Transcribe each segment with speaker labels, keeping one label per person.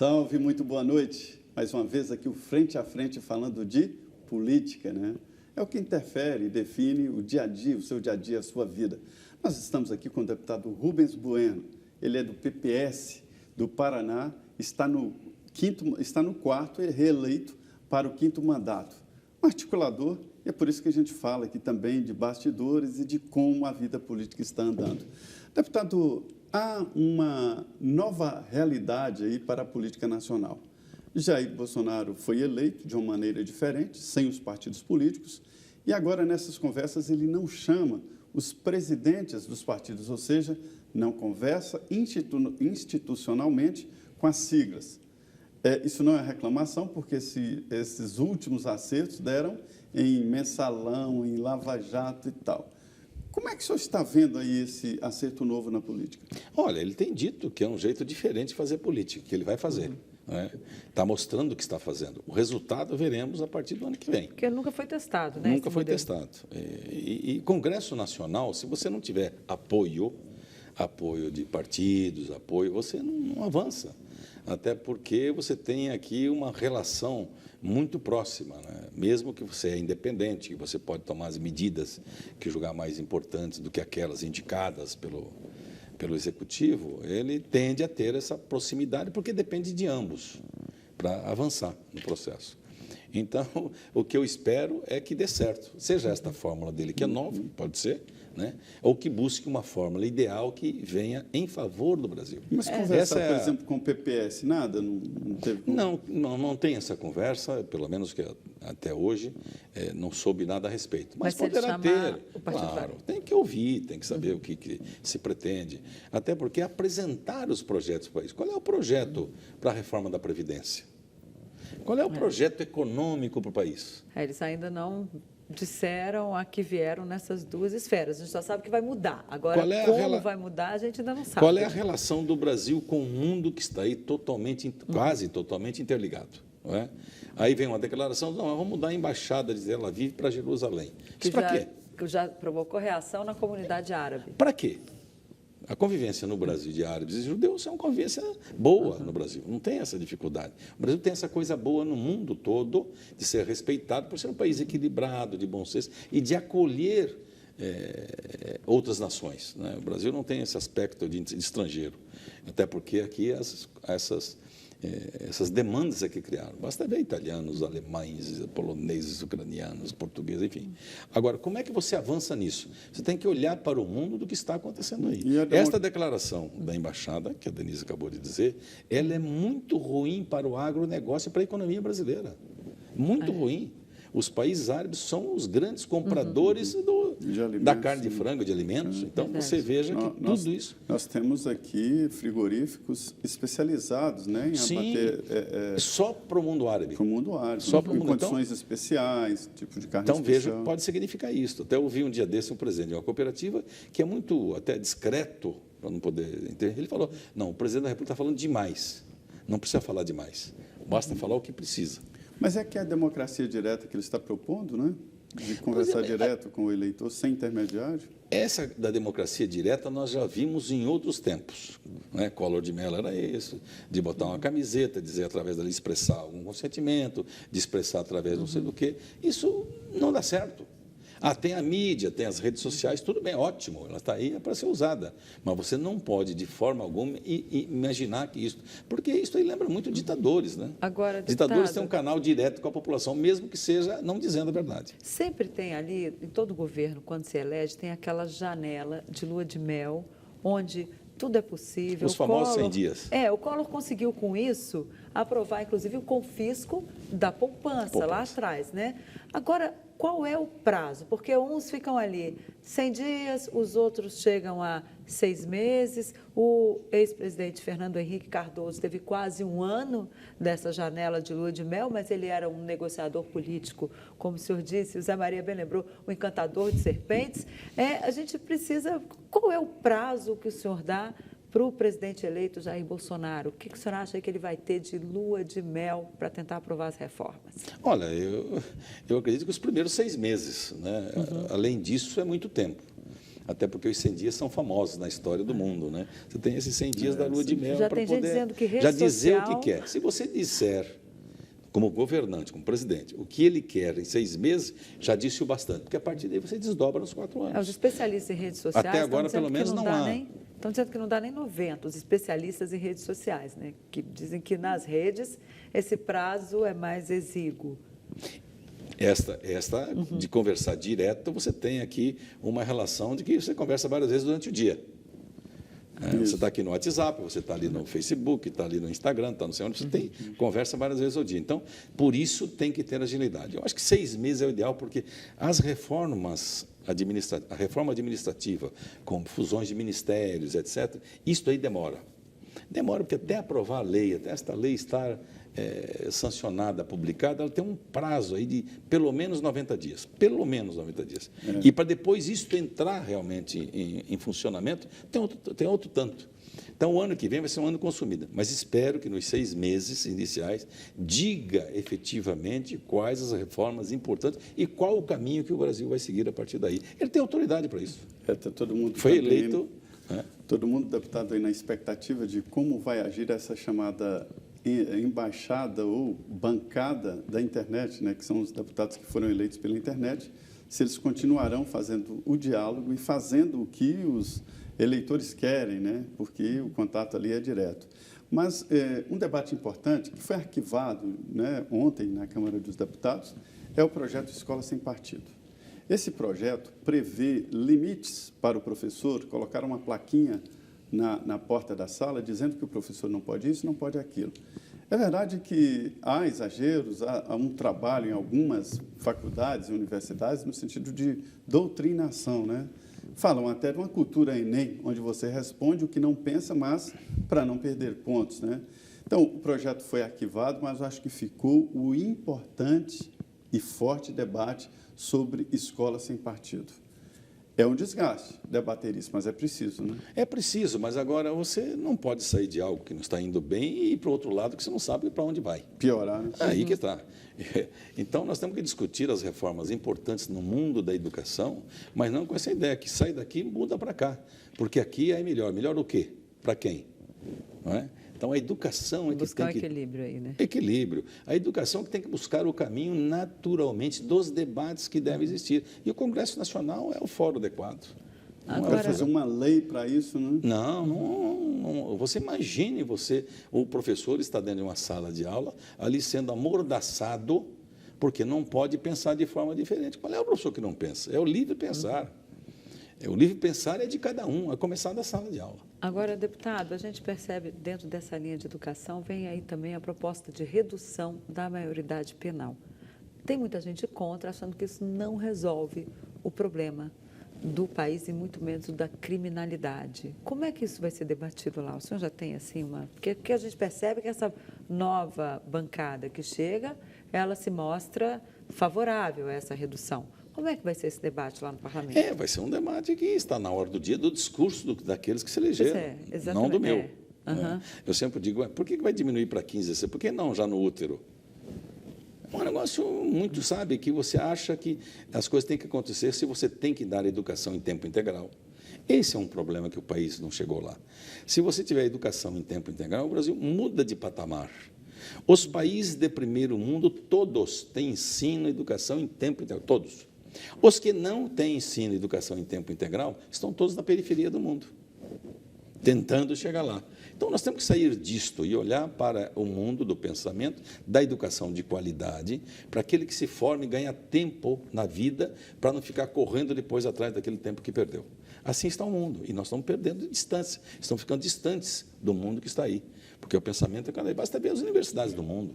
Speaker 1: Salve, muito boa noite. Mais uma vez aqui o Frente a Frente falando de política, né? É o que interfere e define o dia a dia, o seu dia a dia, a sua vida. Nós estamos aqui com o deputado Rubens Bueno. Ele é do PPS do Paraná, está no quarto, ele é reeleito para o 5º mandato. Um articulador, e é por isso que a gente fala aqui também de bastidores e de como a vida política está andando. Deputado, há uma nova realidade aí para a política nacional. Jair Bolsonaro foi eleito de uma maneira diferente, sem os partidos políticos, e agora nessas conversas ele não chama os presidentes dos partidos, ou seja, não conversa institucionalmente com as siglas. Isso não é reclamação, porque esses últimos acertos deram em mensalão, em lava-jato e tal. Como é que o senhor está vendo aí esse acerto novo na política?
Speaker 2: Olha, ele tem dito que é um jeito diferente de fazer política, que ele vai fazer. Está mostrando o que está fazendo. O resultado veremos a partir do ano que vem.
Speaker 3: Porque nunca foi testado, né?
Speaker 2: Nunca foi testado. E Congresso Nacional, se você não tiver apoio de partidos, você não avança. Até porque você tem aqui uma relação muito próxima, né? Mesmo que você é independente, que você pode tomar as medidas que julgar mais importantes do que aquelas indicadas pelo Executivo, ele tende a ter essa proximidade, porque depende de ambos para avançar no processo. Então, o que eu espero é que dê certo, seja esta fórmula dele, que é nova, pode ser, né? Ou que busque uma fórmula ideal que venha em favor do Brasil.
Speaker 1: Mas conversar, por exemplo, com o PPS, nada? Não teve como...
Speaker 2: Não tem essa conversa, pelo menos que até hoje não soube nada a respeito. Mas poderá ter, claro, tem que ouvir, tem que saber o que se pretende. Até porque apresentar os projetos para o país. Qual é o projeto para a reforma da Previdência? Qual é o projeto econômico para o país?
Speaker 3: Eles ainda não disseram a que vieram nessas duas esferas. A gente só sabe que vai mudar. Agora, como vai mudar, a gente ainda não sabe.
Speaker 2: Qual é a relação do Brasil com o mundo que está aí quase totalmente interligado? Não é? Aí vem uma declaração, não, vamos mudar a embaixada de Tel Aviv para Jerusalém. Isso para quê?
Speaker 3: Que já provocou reação na comunidade árabe.
Speaker 2: Para quê? A convivência no Brasil de árabes e judeus é uma convivência boa no Brasil, não tem essa dificuldade. O Brasil tem essa coisa boa no mundo todo, de ser respeitado por ser um país equilibrado, de bom senso e de acolher outras nações, né? O Brasil não tem esse aspecto de estrangeiro, até porque aqui essas demandas é que criaram. Basta ver italianos, alemães, poloneses, ucranianos, portugueses, enfim. Agora, como é que você avança nisso? Você tem que olhar para o mundo do que está acontecendo aí. Esta declaração da embaixada, que a Denise acabou de dizer, ela é muito ruim para o agronegócio e para a economia brasileira. Muito ruim. Os países árabes são os grandes compradores da carne de frango, de alimentos. Então, você veja que tudo isso...
Speaker 1: Nós temos aqui frigoríficos especializados, né, em abater...
Speaker 2: só para o mundo árabe.
Speaker 1: Para o mundo árabe.
Speaker 2: Só para o mundo.
Speaker 1: Condições especiais, tipo de carne
Speaker 2: especial. Então, veja, pode significar isso. Até ouvi um dia desse um presidente de uma cooperativa que é muito até discreto, para não poder entender. Ele falou, não, o presidente da República está falando demais. Não precisa falar demais. Basta falar o que precisa.
Speaker 1: Mas é que a democracia direta que ele está propondo, né? De conversar direto com o eleitor, sem intermediário?
Speaker 2: Essa da democracia direta nós já vimos em outros tempos. Né? Collor de Mello era isso, de botar uma camiseta, dizer através dali expressar algum consentimento, de expressar através não sei do quê. Isso não dá certo. Tem a mídia, tem as redes sociais, tudo bem, ótimo, ela está aí para ser usada. Mas você não pode, de forma alguma, imaginar que isso... Porque isso aí lembra muito ditadores, né?
Speaker 3: Agora,
Speaker 2: ditadores têm um canal direto com a população, mesmo que seja não dizendo a verdade.
Speaker 3: Sempre tem ali, em todo governo, quando se elege, tem aquela janela de lua de mel, onde tudo é possível.
Speaker 2: Os famosos 100 dias.
Speaker 3: O Collor conseguiu, com isso, aprovar, inclusive, o confisco da poupança lá atrás, né? Agora, qual é o prazo? Porque uns ficam ali 100 dias, os outros chegam a 6 meses. O ex-presidente Fernando Henrique Cardoso teve quase um ano dessa janela de lua de mel, mas ele era um negociador político, como o senhor disse, o Zé Maria bem lembrou, um encantador de serpentes. A gente precisa... Qual é o prazo que o senhor dá para o presidente eleito Jair Bolsonaro? O que o senhor acha que ele vai ter de lua de mel para tentar aprovar as reformas?
Speaker 2: Olha, eu acredito que os primeiros 6 meses, né? Além disso, é muito tempo. Até porque os 100 dias são famosos na história do mundo, né? Você tem esses 100 dias da lua de mel
Speaker 3: Já
Speaker 2: para
Speaker 3: tem gente
Speaker 2: poder
Speaker 3: dizendo que rede
Speaker 2: já dizer
Speaker 3: social...
Speaker 2: o que quer. Se você disser, como governante, como presidente, o que ele quer em 6 meses, já disse o bastante, porque a partir daí você desdobra nos 4 anos.
Speaker 3: Os especialistas em redes sociais
Speaker 2: Até agora, pelo menos, não há.
Speaker 3: Estão dizendo que não dá nem 90, os especialistas em redes sociais, né? Que dizem que nas redes esse prazo é mais exíguo.
Speaker 2: Esta de conversar direto, você tem aqui uma relação de que você conversa várias vezes durante o dia. Você está aqui no WhatsApp, você está ali no Facebook, está ali no Instagram, está não sei onde, você tem conversa várias vezes ao dia. Então, por isso tem que ter agilidade. Eu acho que 6 meses é o ideal, porque as reformas a reforma administrativa, como fusões de ministérios, etc., isso aí demora. Demora, porque até aprovar a lei, até esta lei estar sancionada, publicada, ela tem um prazo aí de pelo menos 90 dias. Pelo menos 90 dias. E para depois isso entrar realmente em funcionamento, tem outro tanto. Então, o ano que vem vai ser um ano consumido. Mas espero que nos 6 meses iniciais diga efetivamente quais as reformas importantes e qual o caminho que o Brasil vai seguir a partir daí. Ele tem autoridade para isso.
Speaker 1: Todo mundo
Speaker 2: foi eleito.
Speaker 1: Todo mundo, deputado, aí na expectativa de como vai agir essa chamada embaixada ou bancada da internet, né, que são os deputados que foram eleitos pela internet, se eles continuarão fazendo o diálogo e fazendo o que os eleitores querem, né, porque o contato ali é direto. Mas um debate importante, que foi arquivado, né, ontem na Câmara dos Deputados, é o projeto Escola Sem Partido. Esse projeto prevê limites para o professor, colocar uma plaquinha na porta da sala dizendo que o professor não pode isso, não pode aquilo. É verdade que há exageros, há um trabalho em algumas faculdades e universidades no sentido de doutrinação, né? Falam até de uma cultura Enem, onde você responde o que não pensa, mas para não perder pontos, né? Então, o projeto foi arquivado, mas eu acho que ficou o importante e forte debate sobre escola sem partido. É um desgaste debater isso, mas é preciso, né?
Speaker 2: É preciso, mas agora você não pode sair de algo que não está indo bem e ir para o outro lado que você não sabe para onde vai.
Speaker 1: Piorar, né?
Speaker 2: Aí que está. Então, nós temos que discutir as reformas importantes no mundo da educação, mas não com essa ideia que sai daqui e muda para cá, porque aqui é melhor. Melhor o quê? Para quem? Não é? Então, a educação é que
Speaker 3: buscar
Speaker 2: tem
Speaker 3: um equilíbrio aí, né?
Speaker 2: Equilíbrio. A educação que tem que buscar o caminho naturalmente dos debates que devem existir. E o Congresso Nacional é o fórum adequado.
Speaker 1: Agora, vai fazer uma lei para isso, né?
Speaker 2: Não. Você imagine o professor está dentro de uma sala de aula, ali sendo amordaçado, porque não pode pensar de forma diferente. Qual é o professor que não pensa? É o livre pensar. O livre pensar é de cada um, a começar da sala de aula.
Speaker 3: Agora, deputado, a gente percebe, dentro dessa linha de educação, vem aí também a proposta de redução da maioridade penal. Tem muita gente contra, achando que isso não resolve o problema do país e muito menos da criminalidade. Como é que isso vai ser debatido lá? O senhor já tem assim uma... Porque a gente percebe que essa nova bancada que chega, ela se mostra favorável a essa redução. Como é que vai ser esse debate lá no parlamento?
Speaker 2: Vai ser um debate que está na hora do dia do discurso daqueles que se elegeram, não do meu. Eu sempre digo, por que vai diminuir para 15? Por que não já no útero? É um negócio muito, sabe, que você acha que as coisas têm que acontecer se você tem que dar educação em tempo integral. Esse é um problema que o país não chegou lá. Se você tiver educação em tempo integral, o Brasil muda de patamar. Os países de primeiro mundo, todos têm ensino e educação em tempo integral, todos. Os que não têm ensino e educação em tempo integral estão todos na periferia do mundo, tentando chegar lá. Então, nós temos que sair disto e olhar para o mundo do pensamento, da educação de qualidade, para aquele que se forma e ganha tempo na vida, para não ficar correndo depois atrás daquele tempo que perdeu. Assim está o mundo, e nós estamos perdendo distância, estamos ficando distantes do mundo que está aí, porque o pensamento é cada vez. Basta ver as universidades do mundo,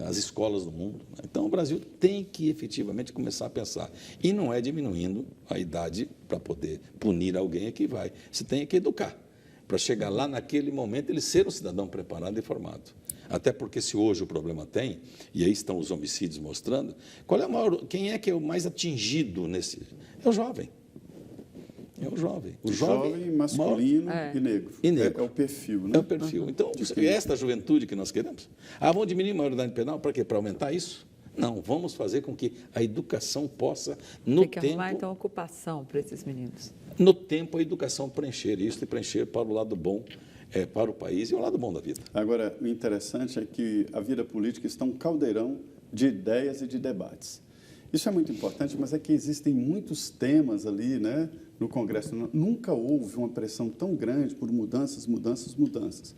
Speaker 2: as escolas do mundo. Então, o Brasil tem que efetivamente começar a pensar. E não é diminuindo a idade para poder punir alguém que vai. Você tem que educar, para chegar lá naquele momento ele ser um cidadão preparado e formado. Até porque se hoje o problema tem, e aí estão os homicídios mostrando, quem é que é o mais atingido nesse? É o jovem. É o jovem. O
Speaker 1: jovem masculino e negro. É o perfil, né?
Speaker 2: É o perfil. Então, é esta juventude que nós queremos? Vamos diminuir a maioridade penal para quê? Para aumentar isso? Não, vamos fazer com que a educação possa, no tempo...
Speaker 3: Tem que arrumar, então, ocupação para esses meninos.
Speaker 2: no tempo, a educação preencher isso e preencher para o lado bom, para o país e o lado bom da vida.
Speaker 1: Agora, o interessante é que a vida política está um caldeirão de ideias e de debates. Isso é muito importante, mas é que existem muitos temas ali, né, no Congresso. Nunca houve uma pressão tão grande por mudanças, mudanças, mudanças.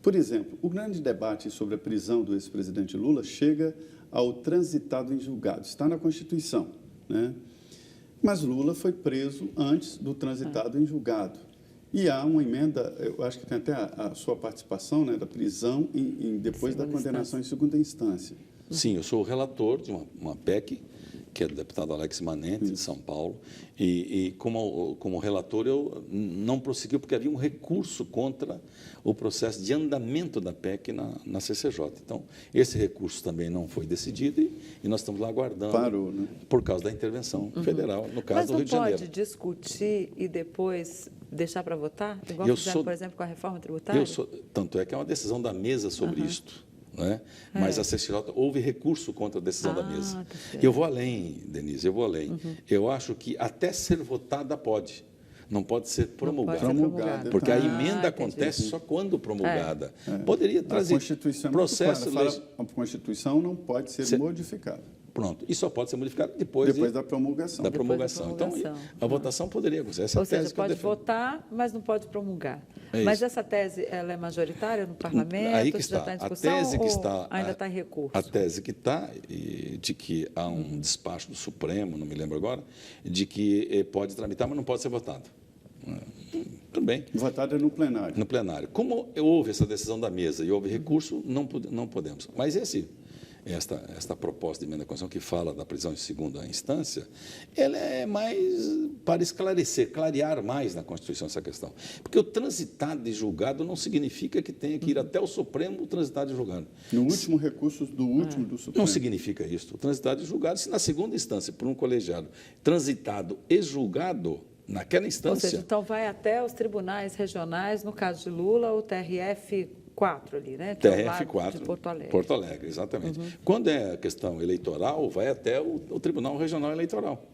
Speaker 1: Por exemplo, o grande debate sobre a prisão do ex-presidente Lula chega ao transitado em julgado. Está na Constituição, né? Mas Lula foi preso antes do transitado em julgado. E há uma emenda, eu acho que tem até a sua participação, né, da prisão depois da condenação em segunda instância.
Speaker 2: Sim, eu sou o relator de uma PEC, que é do deputado Alex Manente, de São Paulo, e como relator eu não prossegui porque havia um recurso contra o processo de andamento da PEC na CCJ. Então, esse recurso também não foi decidido e nós estamos lá aguardando.
Speaker 1: Parou, né?
Speaker 2: Por causa da intervenção federal, no caso do Rio de Janeiro.
Speaker 3: Mas não pode discutir e depois deixar para votar? Igual fizeram, por exemplo, com a reforma tributária?
Speaker 2: Tanto é que é uma decisão da mesa sobre isto. Né? Mas a CCJ, houve recurso contra a decisão da mesa.
Speaker 3: Tá,
Speaker 2: eu vou além, Denise, eu vou além. Eu acho que até ser votada pode. Não pode ser promulgada. Porque a emenda acontece só quando promulgada. Poderia trazer
Speaker 1: processo... A Constituição não pode ser modificada.
Speaker 2: Pronto. E só pode ser modificado depois
Speaker 1: da promulgação.
Speaker 2: Então, a votação poderia acontecer.
Speaker 3: Ou seja, pode votar, mas não pode promulgar. Mas essa tese, ela é majoritária no parlamento?
Speaker 2: Aí que está.
Speaker 3: Já está em discussão,
Speaker 2: a tese que está,
Speaker 3: ainda está em recurso?
Speaker 2: A tese que está, de que há um despacho do Supremo, não me lembro agora, de que pode tramitar, mas não pode ser votado. Tudo bem.
Speaker 1: Votada no plenário.
Speaker 2: No plenário. Como houve essa decisão da mesa e houve recurso, não podemos. Mas esta proposta de emenda à Constituição que fala da prisão em segunda instância, ela é mais para esclarecer, clarear mais na Constituição essa questão. Porque o transitado de julgado não significa que tenha que ir até o Supremo transitado de julgado.
Speaker 1: No último recurso do Supremo.
Speaker 2: Não significa isso. O transitado de julgado, se na segunda instância, por um colegiado, transitado e julgado, naquela instância...
Speaker 3: Ou seja, então vai até os tribunais regionais, no caso de Lula, o TRF4 ali, né? Que
Speaker 2: TRF4,
Speaker 3: é de Porto Alegre.
Speaker 2: Porto Alegre, exatamente. Quando é questão eleitoral, vai até o Tribunal Regional Eleitoral.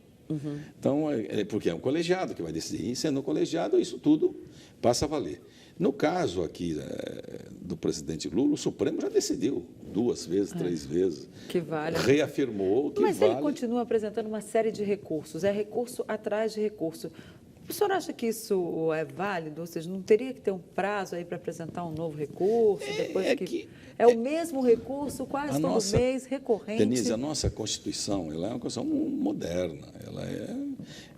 Speaker 2: Então, porque é um colegiado que vai decidir. E sendo um colegiado, isso tudo passa a valer. No caso aqui do presidente Lula, o Supremo já decidiu 2 vezes, 3 vezes.
Speaker 3: Que vale.
Speaker 2: Reafirmou que
Speaker 3: Mas
Speaker 2: vale.
Speaker 3: ele continua apresentando uma série de recursos. É recurso atrás de recurso. O senhor acha que isso é válido? Ou seja, não teria que ter um prazo aí para apresentar um novo recurso? É o mesmo recurso quase todo mês, recorrente.
Speaker 2: Denise, a nossa Constituição ela é uma Constituição moderna, ela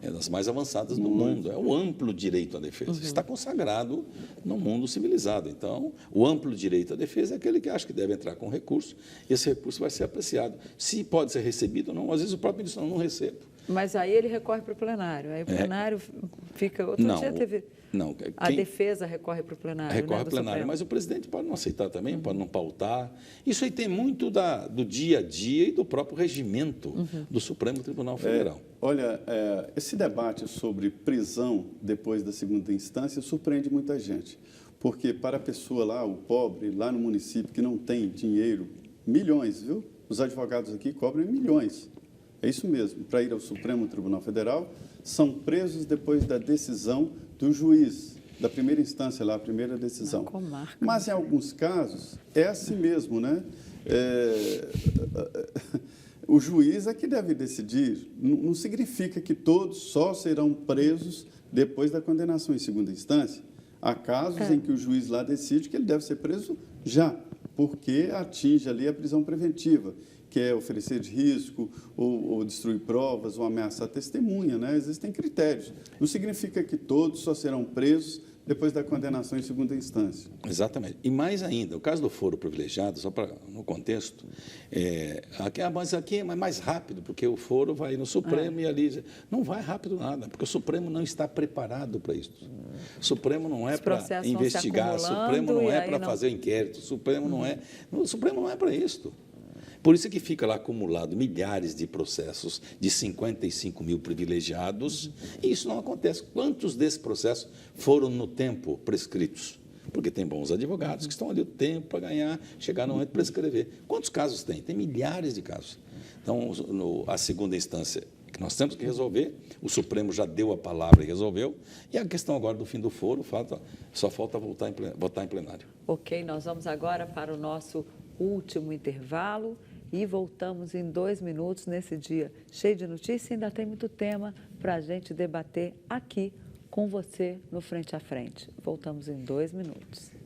Speaker 2: é das mais avançadas do mundo, é o amplo direito à defesa. Está consagrado no mundo civilizado. Então, o amplo direito à defesa é aquele que acha que deve entrar com recurso, e esse recurso vai ser apreciado. Se pode ser recebido ou não, às vezes o próprio ministro não recebe.
Speaker 3: Mas aí ele recorre para o plenário. Aí o plenário fica... Outro dia teve...
Speaker 2: Não,
Speaker 3: a defesa recorre para o plenário.
Speaker 2: Recorre para o plenário, mas o presidente pode não aceitar também, pode não pautar. Isso aí tem muito do dia a dia e do próprio regimento do Supremo Tribunal Federal.
Speaker 1: Olha, esse debate sobre prisão depois da segunda instância surpreende muita gente. Porque para a pessoa lá, o pobre, lá no município, que não tem dinheiro, milhões, viu? Os advogados aqui cobram milhões. É isso mesmo, para ir ao Supremo Tribunal Federal, são presos depois da decisão do juiz, da primeira instância lá, a primeira decisão. Mas, em alguns casos, é assim mesmo, né? O juiz é que deve decidir. Não significa que todos só serão presos depois da condenação em segunda instância. Há casos em que o juiz lá decide que ele deve ser preso já, porque atinge ali a prisão preventiva, que é oferecer de risco, ou destruir provas, ou ameaçar testemunha, né? Existem critérios. Não significa que todos só serão presos depois da condenação em segunda instância.
Speaker 2: Exatamente. E mais ainda, o caso do foro privilegiado, só para no contexto, mas aqui é mais rápido, porque o foro vai no Supremo e ali... Não vai rápido nada, porque o Supremo não está preparado para isso. O Supremo não é para investigar, o Supremo não é para fazer inquérito, o Supremo não é para isso. Por isso que fica lá acumulado milhares de processos de 55 mil privilegiados, e isso não acontece. Quantos desses processos foram no tempo prescritos? Porque tem bons advogados que estão ali o tempo para ganhar, chegar no momento de prescrever. Quantos casos tem? Tem milhares de casos. Então, a segunda instância que nós temos que resolver. O Supremo já deu a palavra e resolveu. E a questão agora do fim do foro, só falta votar em plenário.
Speaker 3: Ok, nós vamos agora para o nosso último intervalo e voltamos em 2 minutos nesse dia cheio de notícias. Ainda tem muito tema para a gente debater aqui com você no Frente a Frente. Voltamos em 2 minutos.